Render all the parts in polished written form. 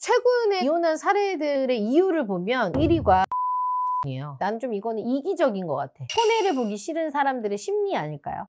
최근에 이혼한 사례들의 이유를 보면 1위가 이에요. 난 좀 이거는 이기적인 것 같아. 손해를 보기 싫은 사람들의 심리 아닐까요?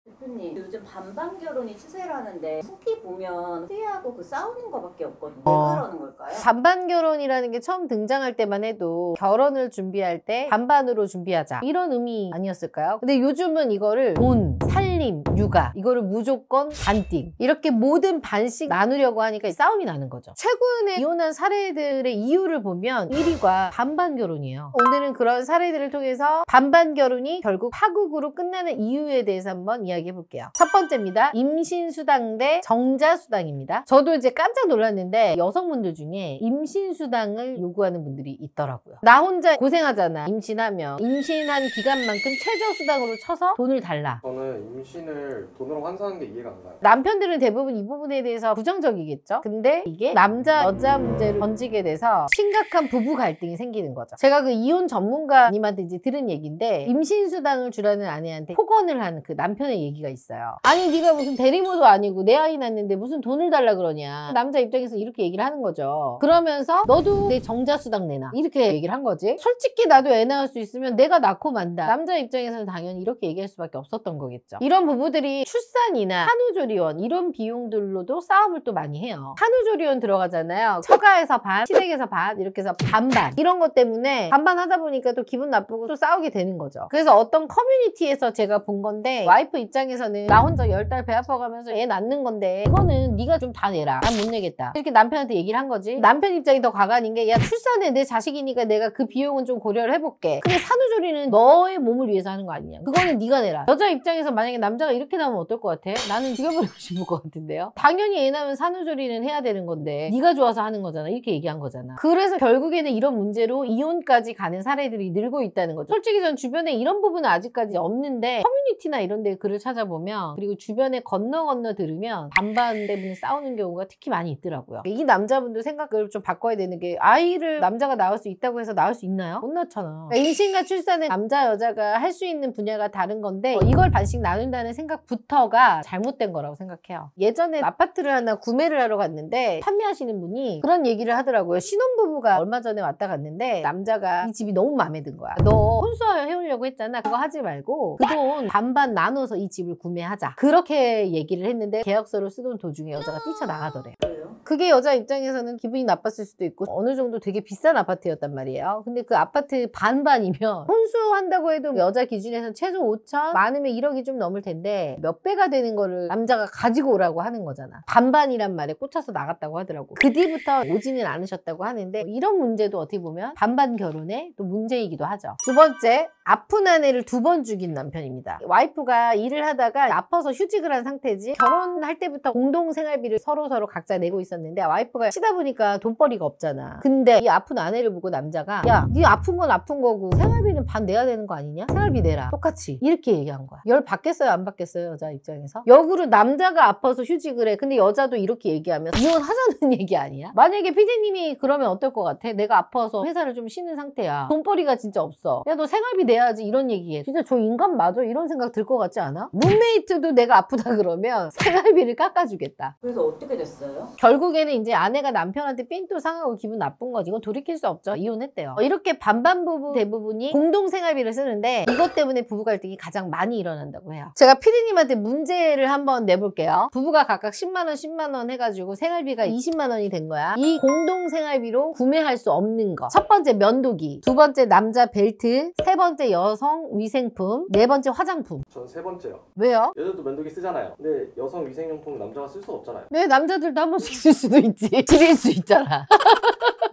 대표님, 요즘 반반 결혼이 추세라는데 후기 보면 후회하고 싸우는 거밖에 없거든요. 왜 그러는 걸까요? 반반 결혼이라는 게 처음 등장할 때만 해도 결혼을 준비할 때 반반으로 준비하자 이런 의미 아니었을까요? 근데 요즘은 이거를 돈, 살림, 육아 이거를 무조건 반띵 이렇게 모든 반씩 나누려고 하니까 싸움이 나는 거죠. 최근에 이혼한 사례들의 이유를 보면 1위가 반반 결혼이에요. 오늘은 그런 사례들을 통해서 반반 결혼이 결국 파국으로 끝나는 이유에 대해서 한번 이야기해 볼게요. 첫 번째입니다. 임신수당 대 정자수당입니다. 저도 이제 깜짝 놀랐는데 여성분들 중에 임신수당을 요구하는 분들이 있더라고요. 나 혼자 고생하잖아. 임신하면 임신한 기간만큼 최저수당으로 쳐서 돈을 달라. 저는 임신을 돈으로 환산하는 게 이해가 안 가요. 남편들은 대부분 이 부분에 대해서 부정적이겠죠. 근데 이게 남자 여자 문제를 던지게 돼서 심각한 부부 갈등이 생기는 거죠. 제가 그 이혼 전문가님한테 이제 들은 얘기인데 임신수당을 주라는 아내한테 폭언을 한 그 남편의 얘기가 있어요. 아니 네가 무슨 대리모도 아니고 내 아이 낳는데 무슨 돈을 달라 그러냐. 남자 입장에서 이렇게 얘기를 하는 거죠. 그러면서 너도 내 정자수당 내놔 이렇게 얘기를 한 거지. 솔직히 나도 애 낳을 수 있으면 내가 낳고 만다. 남자 입장에서는 당연히 이렇게 얘기할 수밖에 없었던 거겠죠. 이런 부부들이 출산이나 산후조리원 이런 비용들로도 싸움을 또 많이 해요. 산후조리원 들어가잖아요. 처가에서 반, 시댁에서 반 이렇게 해서 반반 이런 것 때문에 반반 하다 보니까 또 기분 나쁘고 또 싸우게 되는 거죠. 그래서 어떤 커뮤니티에서 제가 본 건데 와이프 입장에서는 나 혼자 10달 배 아파가면서 애 낳는 건데 이거는 네가 좀 다 내라. 난 못 내겠다. 이렇게 남편한테 얘기를 한 거지. 남편 입장이 더 과간인 게 야 출산해 내 자식이니까 내가 그 비용은 좀 고려를 해볼게. 근데 산후조리는 너의 몸을 위해서 하는 거 아니냐. 그거는 네가 내라. 여자 입장에서 만약에 남자가 이렇게 나오면 어떨 것 같아? 나는 죽여버리고 싶을 것 같은데요. 당연히 애 낳으면 산후조리는 해야 되는 건데 네가 좋아서 하는 거잖아. 이렇게 얘기한 거잖아. 그래서 결국에는 이런 문제로 이혼까지 가는 사례들이 늘고 있다는 거죠. 솔직히 전 주변에 이런 부분은 아직까지 없는데 커뮤니티나 이런 데 글을 찾아보면 그리고 주변에 건너 들으면 반반 때문에 싸우는 경우가 특히 많이 있더라고요. 이 남자분도 생각을 좀 바꿔야 되는 게 아이를 남자가 낳을 수 있다고 해서 낳을 수 있나요? 못 낳잖아. 그러니까 임신과 출산은 남자 여자가 할 수 있는 분야가 다른 건데 이걸 반씩 나눈다는 생각부터가 잘못된 거라고 생각해요. 예전에 아파트를 하나 구매를 하러 갔는데 판매하시는 분이 그런 얘기를 하더라고요. 신혼부부가 얼마 전에 왔다 갔는데 남자가 이 집이 너무 마음에 든 거야. 너 혼수하여 해오려고 했잖아. 그거 하지 말고 그 돈 반반 나눠서 이 집을 구매하자. 그렇게 얘기를 했는데 계약서를 쓰던 도중에 여자가 뛰쳐나가더래요. 그게 여자 입장에서는 기분이 나빴을 수도 있고 어느 정도 되게 비싼 아파트였단 말이에요. 근데 그 아파트 반반이면 혼수한다고 해도 여자 기준에서 최소 5천 많으면 1억이 좀 넘을 텐데 몇 배가 되는 거를 남자가 가지고 오라고 하는 거잖아. 반반이란 말에 꽂혀서 나갔다고 하더라고. 그 뒤부터 오지는 않으셨다고 하는데 이런 문제도 어떻게 보면 반반 결혼의 또 문제이기도 하죠. 두 번째, 아픈 아내를 2번 죽인 남편입니다. 와이프가 일을 하다가 아파서 휴직을 한 상태지 결혼할 때부터 공동생활비를 서로 각자 내고 있었는데 와이프가 쉬다 보니까 돈벌이가 없잖아. 근데 이 아픈 아내를 보고 남자가 야, 네 아픈 건 아픈 거고 생활비는 반 내야 되는 거 아니냐? 생활비 내라. 똑같이 이렇게 얘기한 거야. 열 받겠어요? 안 받겠어요? 여자 입장에서? 역으로 남자가 아파서 휴직을 해. 근데 여자도 이렇게 얘기하면 이혼하자는 얘기 아니야? 만약에 피디님이 그러면 어떨 것 같아? 내가 아파서 회사를 좀 쉬는 상태야. 돈벌이가 진짜 없어. 야, 너 생활비 내야지. 이런 얘기해. 진짜 저 인간 맞아? 이런 생각 들 것 같지 않아? 룸메이트도 내가 아프다 그러면 생활비를 깎아주겠다. 그래서 어떻게 됐어요? 결국에는 이제 아내가 남편한테 삔또 상하고 기분 나쁜 거지. 이건 돌이킬 수 없죠. 이혼했대요. 이렇게 반반 부부 대부분이 공동생활비를 쓰는데 이것 때문에 부부 갈등이 가장 많이 일어난다고 해요. 제가 피디님한테 문제를 한번 내볼게요. 부부가 각각 10만원 10만원 해가지고 생활비가 20만원이 된 거야. 이 공동생활비로 구매할 수 없는 거. 첫 번째 면도기, 두 번째 남자 벨트, 세 번째 여성 위생품, 네 번째 화장품. 전 세 번째요. 왜요? 여자도 면도기 쓰잖아요. 근데 여성 위생용품 남자가 쓸 수 없잖아요. 네, 남자들도 한 번씩 쓸 수도 있지. 지릴 수 있잖아.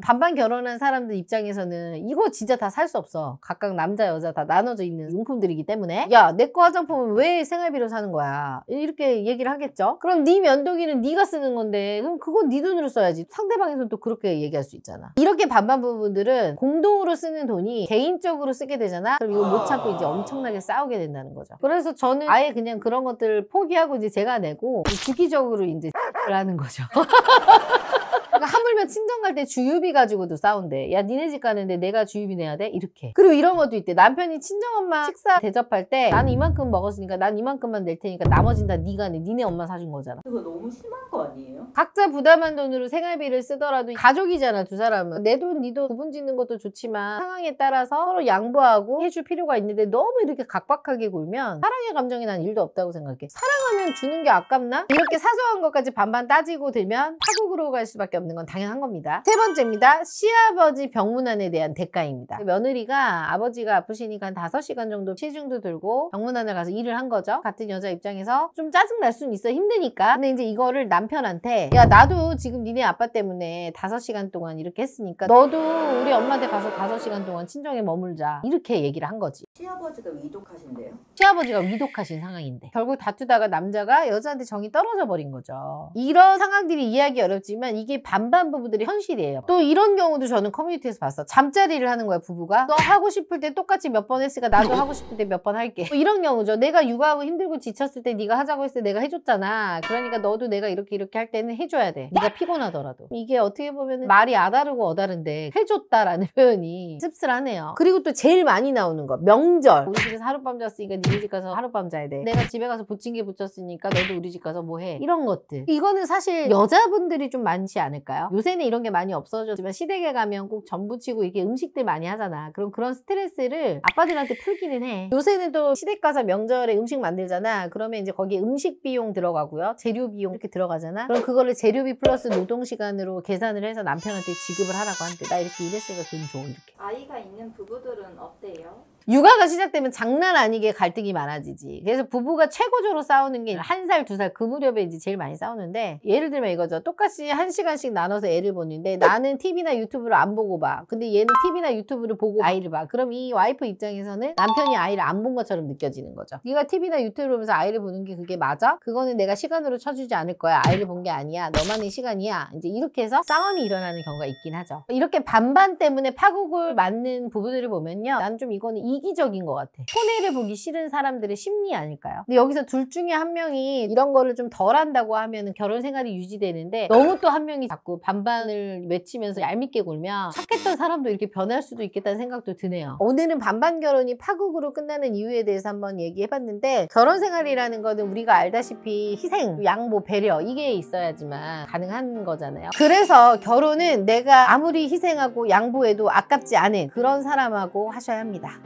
반반 결혼한 사람들 입장에서는 이거 진짜 다 살 수 없어. 각각 남자 여자 다 나눠져 있는 용품들이기 때문에 야, 내 거 화장품은 왜 생활비로 사는 거야? 이렇게 얘기를 하겠죠. 그럼 네 면도기는 네가 쓰는 건데 그럼 그건 네 돈으로 써야지. 상대방에서는 또 그렇게 얘기할 수 있잖아. 이렇게 반반 부부들은 공동으로 쓰는 돈이 개인적으로 쓰게 되잖아. 그럼 이거 못 참고 이제 엄청나게 싸우게 된다는 거죠. 그래서 저는 아예 그냥 그런 것들을 포기하고 이제 제가 내고 주기적으로 이제 하는 거죠. 그러니까 한 하물며 친정 갈 때 주유비 가지고도 싸운대. 야 니네 집 가는데 내가 주유비 내야 돼? 이렇게. 그리고 이런 것도 있대. 남편이 친정엄마 식사 대접할 때 나는 이만큼 먹었으니까 난 이만큼만 낼 테니까 나머진 다 네가 내. 니네 엄마 사준 거잖아. 그거 너무 심한 거 아니에요? 각자 부담한 돈으로 생활비를 쓰더라도 가족이잖아, 두 사람은. 내 돈, 네 돈 구분 짓는 것도 좋지만 상황에 따라서 서로 양보하고 해줄 필요가 있는데 너무 이렇게 각박하게 굴면 사랑의 감정이 난 일도 없다고 생각해. 사랑하면 주는 게 아깝나? 이렇게 사소한 것까지 반반 따지고 들면 파국으로 갈 수밖에 없는 건 당연한 겁니다. 세 번째입니다. 시아버지 병문안에 대한 대가입니다. 며느리가 아버지가 아프시니까 한 5시간 정도 체중도 들고 병문안을 가서 일을 한 거죠. 같은 여자 입장에서 좀 짜증날 수는 있어. 힘드니까. 근데 이제 이거를 남편한테 야 나도 지금 니네 아빠 때문에 5시간 동안 이렇게 했으니까 너도 우리 엄마한테 가서 5시간 동안 친정에 머물자. 이렇게 얘기를 한 거지. 시아버지가 위독하신데요? 시아버지가 위독하신 상황인데 결국 다투다가 남자가 여자한테 정이 떨어져 버린 거죠. 이런 상황들이 이해하기 어렵지만 이게 반반 부부들의 현실이에요. 또 이런 경우도 저는 커뮤니티에서 봤어. 잠자리를 하는 거야 부부가. 너 하고 싶을 때 똑같이 몇 번 했으니까 나도 하고 싶을 때 몇 번 할게. 뭐 이런 경우죠. 내가 육아하고 힘들고 지쳤을 때 네가 하자고 했을 때 내가 해줬잖아. 그러니까 너도 내가 이렇게 할 때는 해줘야 돼. 네가 피곤하더라도. 이게 어떻게 보면 말이 아다르고 어다른데 해줬다라는 표현이 씁쓸하네요. 그리고 또 제일 많이 나오는 거 명절. 우리 집에서 하룻밤 잤으니까 니네 집 가서 하룻밤 자야 돼. 내가 집에 가서 부침개 부쳤으니까 너도 우리 집 가서 뭐 해. 이런 것들. 이거는 사실 여자분들이 좀 많지 않을까요? 요새는 이런 게 많이 없어졌지만 시댁에 가면 꼭 전 부치고 이렇게 음식들 많이 하잖아. 그럼 그런 스트레스를 아빠들한테 풀기는 해. 요새는 또 시댁 가서 명절에 음식 만들잖아. 그러면 이제 거기에 음식 비용 들어가고요. 재료 비용 이렇게 들어가잖아. 그럼 그거를 재료비 플러스 노동시간으로 계산을 해서 남편한테 지급을 하라고 한대. 나 이렇게 일했으니까 돈 줘. 이렇게. 아이가 있는 부부들은 어때요? 육아가 시작되면 장난 아니게 갈등이 많아지지. 그래서 부부가 최고조로 싸우는 게 1살, 2살 그 무렵에 이제 제일 많이 싸우는데 예를 들면 이거죠. 똑같이 1시간씩 나눠서 애를 보는데 나는 TV나 유튜브를 안 보고 봐. 근데 얘는 TV나 유튜브를 보고 아이를 봐. 그럼 이 와이프 입장에서는 남편이 아이를 안 본 것처럼 느껴지는 거죠. 네가 TV나 유튜브를 보면서 아이를 보는 게 그게 맞아? 그거는 내가 시간으로 쳐주지 않을 거야. 아이를 본 게 아니야. 너만의 시간이야. 이제 이렇게 해서 싸움이 일어나는 경우가 있긴 하죠. 이렇게 반반 때문에 파국을 맞는 부부들을 보면요. 난 좀 이거는 이기적인 것 같아. 손해를 보기 싫은 사람들의 심리 아닐까요? 근데 여기서 둘 중에 한 명이 이런 거를 좀 덜 한다고 하면 결혼 생활이 유지되는데 너무 또 한 명이 자꾸 반반을 외치면서 얄밉게 굴면 착했던 사람도 이렇게 변할 수도 있겠다는 생각도 드네요. 오늘은 반반 결혼이 파국으로 끝나는 이유에 대해서 한번 얘기해봤는데 결혼 생활이라는 거는 우리가 알다시피 희생, 양보, 배려 이게 있어야지만 가능한 거잖아요. 그래서 결혼은 내가 아무리 희생하고 양보해도 아깝지 않은 그런 사람하고 하셔야 합니다.